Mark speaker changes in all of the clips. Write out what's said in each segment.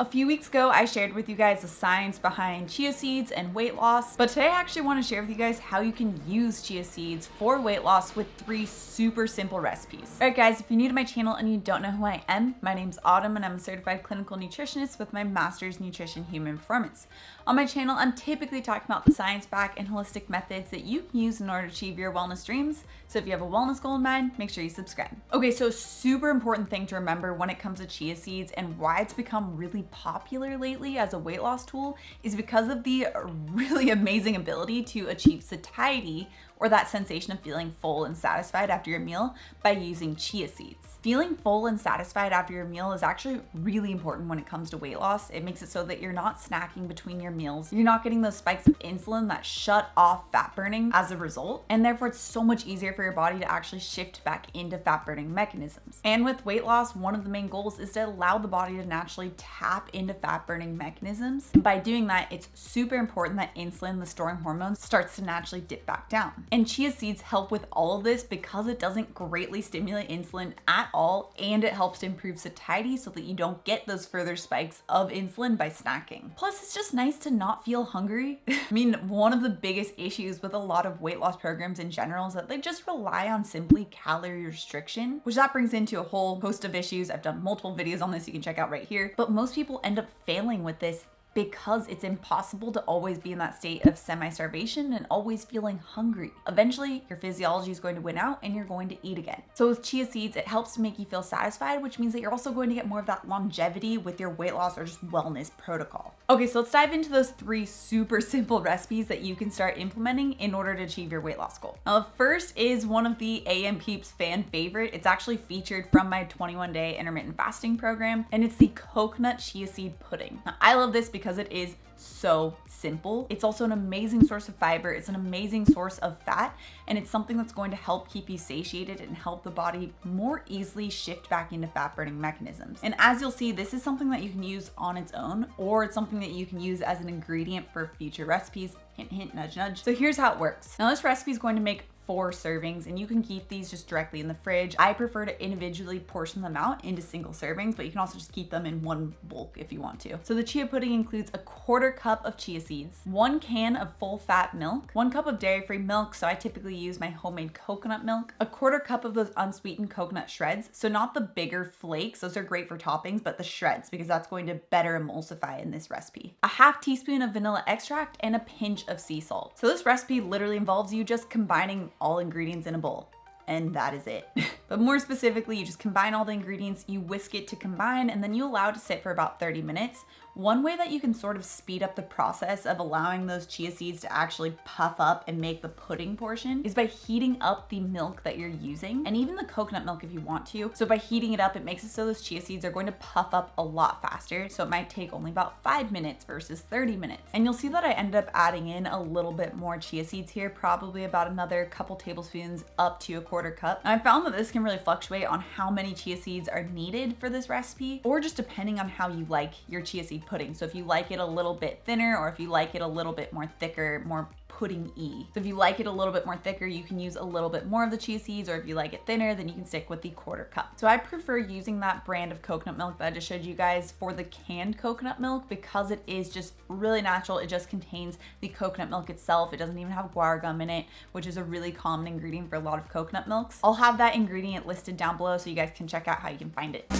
Speaker 1: A few weeks ago, I shared with you guys the science behind chia seeds and weight loss, but today I actually want to share with you guys how you can use chia seeds for weight loss with 3 super simple recipes. Alright guys, if you're new to my channel and you don't know who I am, my name's Autumn and I'm a certified clinical nutritionist with my master's in nutrition human performance. On my channel, I'm typically talking about the science back and holistic methods that you can use in order to achieve your wellness dreams. So if you have a wellness goal in mind, make sure you subscribe. Okay, so a super important thing to remember when it comes to chia seeds and why it's become really popular lately as a weight loss tool is because of the really amazing ability to achieve satiety, or that sensation of feeling full and satisfied after your meal, by using chia seeds. Feeling full and satisfied after your meal is actually really important when it comes to weight loss. It makes it so that you're not snacking between your meals. You're not getting those spikes of insulin that shut off fat burning as a result, and therefore it's so much easier for your body to actually shift back into fat burning mechanisms. And with weight loss, one of the main goals is to allow the body to naturally tap into fat burning mechanisms. And by doing that, it's super important that insulin, the storing hormone, starts to naturally dip back down. And chia seeds help with all of this because it doesn't greatly stimulate insulin at all, and it helps to improve satiety so that you don't get those further spikes of insulin by snacking. Plus, it's just nice to not feel hungry. I mean, one of the biggest issues with a lot of weight loss programs in general is that they just rely on simply calorie restriction, which that brings into a whole host of issues. I've done multiple videos on this you can check out right here, but most people end up failing with this because it's impossible to always be in that state of semi-starvation and always feeling hungry. Eventually, your physiology is going to win out and you're going to eat again. So with chia seeds, it helps to make you feel satisfied, which means that you're also going to get more of that longevity with your weight loss or just wellness protocol. Okay, so let's dive into those 3 super simple recipes that you can start implementing in order to achieve your weight loss goal. Now, the first is one of the AM Peeps fan favorite. It's actually featured from my 21-day intermittent fasting program, and it's the coconut chia seed pudding. Now, I love this because it is so simple. It's also an amazing source of fiber. It's an amazing source of fat, and it's something that's going to help keep you satiated and help the body more easily shift back into fat burning mechanisms. And as you'll see, this is something that you can use on its own, or it's something that you can use as an ingredient for future recipes. Hint, hint, nudge, nudge. So here's how it works. Now, this recipe is going to make 4 servings, and you can keep these just directly in the fridge. I prefer to individually portion them out into single servings, but you can also just keep them in one bulk if you want to. So the chia pudding includes a 1/4 cup of chia seeds, 1 can of full fat milk, 1 cup of dairy-free milk, so I typically use my homemade coconut milk, a 1/4 cup of those unsweetened coconut shreds, so not the bigger flakes, those are great for toppings, but the shreds, because that's going to better emulsify in this recipe, a 1/2 teaspoon of vanilla extract, and a pinch of sea salt. So this recipe literally involves you just combining all ingredients in a bowl, and that is it. But more specifically, you just combine all the ingredients, you whisk it to combine, and then you allow it to sit for about 30 minutes. One way that you can sort of speed up the process of allowing those chia seeds to actually puff up and make the pudding portion is by heating up the milk that you're using, and even the coconut milk if you want to. So by heating it up, it makes it so those chia seeds are going to puff up a lot faster. So it might take only about 5 minutes versus 30 minutes. And you'll see that I ended up adding in a little bit more chia seeds here, probably about another couple tablespoons up to a 1/4 cup. And I found that this can really fluctuate on how many chia seeds are needed for this recipe, or just depending on how you like your chia seed pudding. So if you like it a little bit thinner, or if you like it a little bit more thicker, more pudding-y. So if you like it a little bit more thicker, you can use a little bit more of the chia seeds, or if you like it thinner, then you can stick with the 1/4 cup. So I prefer using that brand of coconut milk that I just showed you guys for the canned coconut milk because it is just really natural. It just contains the coconut milk itself. It doesn't even have guar gum in it, which is a really common ingredient for a lot of coconut milks. I'll have that ingredient listed down below so you guys can check out how you can find it.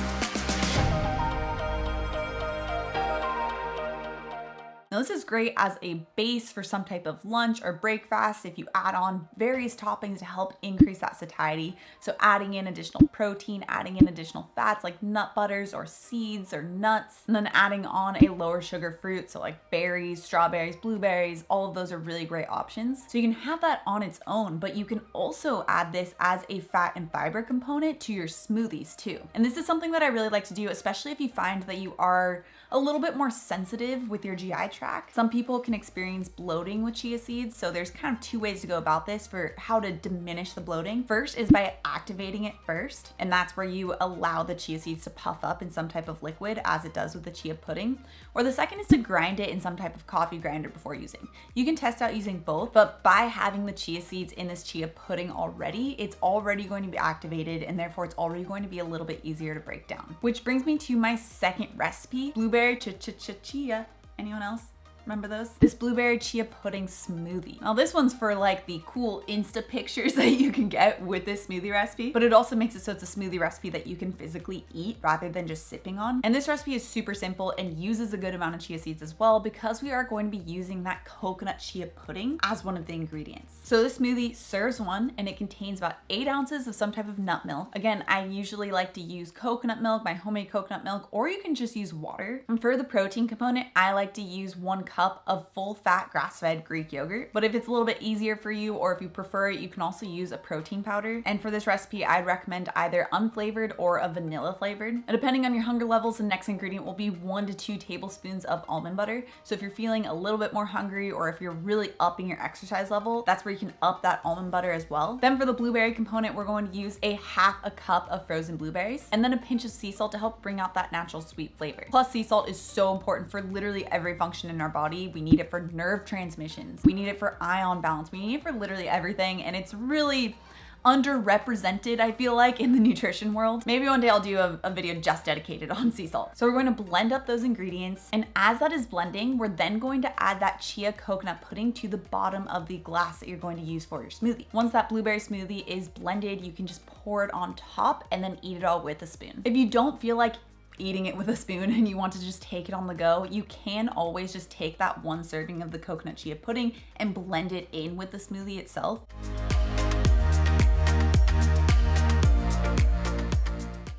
Speaker 1: Now this is great as a base for some type of lunch or breakfast if you add on various toppings to help increase that satiety. So adding in additional protein, adding in additional fats like nut butters or seeds or nuts, and then adding on a lower sugar fruit, so like berries, strawberries, blueberries, all of those are really great options. So you can have that on its own, but you can also add this as a fat and fiber component to your smoothies too. And this is something that I really like to do, especially if you find that you are a little bit more sensitive with your GI tract tract. Some people can experience bloating with chia seeds, so there's kind of two ways to go about this for how to diminish the bloating. First is by activating it first, and that's where you allow the chia seeds to puff up in some type of liquid as it does with the chia pudding. Or the second is to grind it in some type of coffee grinder before using. You can test out using both, but by having the chia seeds in this chia pudding already, it's already going to be activated, and therefore it's already going to be a little bit easier to break down. Which brings me to my second recipe, blueberry chia. Anyone else? Remember those? This blueberry chia pudding smoothie. Now this one's for like the cool Insta pictures that you can get with this smoothie recipe, but it also makes it so it's a smoothie recipe that you can physically eat rather than just sipping on. And this recipe is super simple and uses a good amount of chia seeds as well, because we are going to be using that coconut chia pudding as one of the ingredients. So this smoothie serves one, and it contains about 8 ounces of some type of nut milk. Again, I usually like to use coconut milk, my homemade coconut milk, or you can just use water. And for the protein component, I like to use 1 cup of full fat grass-fed Greek yogurt. But if it's a little bit easier for you, or if you prefer it, you can also use a protein powder. And for this recipe, I'd recommend either unflavored or a vanilla flavored. And depending on your hunger levels, the next ingredient will be 1 to 2 tablespoons of almond butter. So if you're feeling a little bit more hungry, or if you're really upping your exercise level, that's where you can up that almond butter as well. Then for the blueberry component, we're going to use a half a cup of frozen blueberries, and then a pinch of sea salt to help bring out that natural sweet flavor. Plus, sea salt is so important for literally every function in our body. We need it for nerve transmissions. We need it for ion balance. We need it for literally everything, and it's really underrepresented, I feel like, in the nutrition world. Maybe one day I'll do a video just dedicated on sea salt. So we're going to blend up those ingredients, and as that is blending, we're then going to add that chia coconut pudding to the bottom of the glass that you're going to use for your smoothie. Once that blueberry smoothie is blended, you can just pour it on top and then eat it all with a spoon. If you don't feel like eating it with a spoon and you want to just take it on the go, you can always just take that 1 serving of the coconut chia pudding and blend it in with the smoothie itself.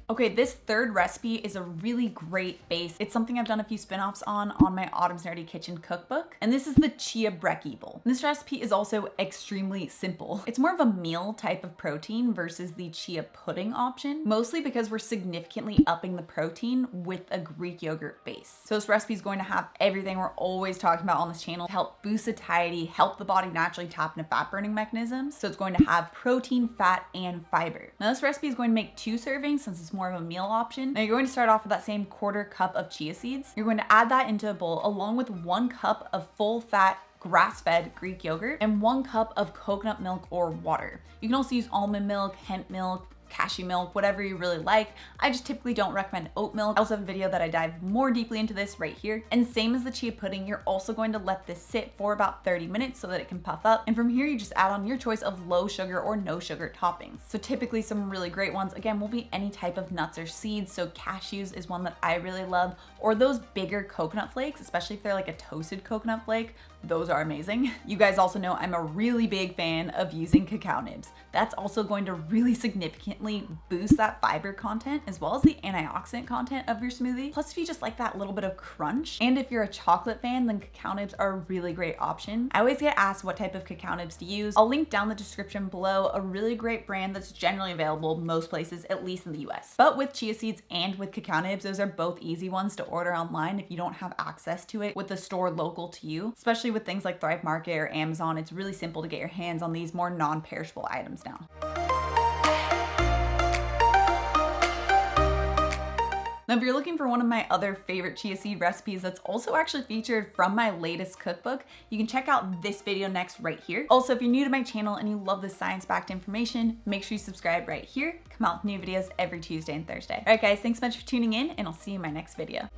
Speaker 1: Okay, this third recipe is a really great base. It's something I've done a few spin-offs on my Autumn's Nerdy Kitchen cookbook, and this is the chia brekkie bowl. This recipe is also extremely simple. It's more of a meal type of protein versus the chia pudding option, mostly because we're significantly upping the protein with a Greek yogurt base. So this recipe is going to have everything we're always talking about on this channel to help boost satiety, help the body naturally tap into fat burning mechanisms. So it's going to have protein, fat, and fiber. Now this recipe is going to make 2 servings since it's more of a meal option. Now you're going to start off with that same 1/4 cup of chia seeds. You're going to add that into a bowl along with 1 cup of full fat grass-fed Greek yogurt and 1 cup of coconut milk or water. You can also use almond milk, hemp milk, cashew milk, whatever you really like. I just typically don't recommend oat milk. I also have a video that I dive more deeply into this right here. And same as the chia pudding, you're also going to let this sit for about 30 minutes so that it can puff up. And from here, you just add on your choice of low sugar or no sugar toppings. So typically some really great ones, again, will be any type of nuts or seeds. So cashews is one that I really love, or those bigger coconut flakes, especially if they're like a toasted coconut flake. Those are amazing. You guys also know I'm a really big fan of using cacao nibs. That's also going to really significantly boost that fiber content as well as the antioxidant content of your smoothie. Plus, if you just like that little bit of crunch, and if you're a chocolate fan, then cacao nibs are a really great option. I always get asked what type of cacao nibs to use. I'll link down the description below a really great brand that's generally available most places, at least in the US. But with chia seeds and with cacao nibs, those are both easy ones to order online if you don't have access to it with the store local to you, especially with things like Thrive Market or Amazon. It's really simple to get your hands on these more non-perishable items now. Now, if you're looking for one of my other favorite chia seed recipes that's also actually featured from my latest cookbook, you can check out this video next right here. Also, if you're new to my channel and you love this science-backed information, make sure you subscribe right here. Come out with new videos every Tuesday and Thursday. All right, guys, thanks so much for tuning in, and I'll see you in my next video.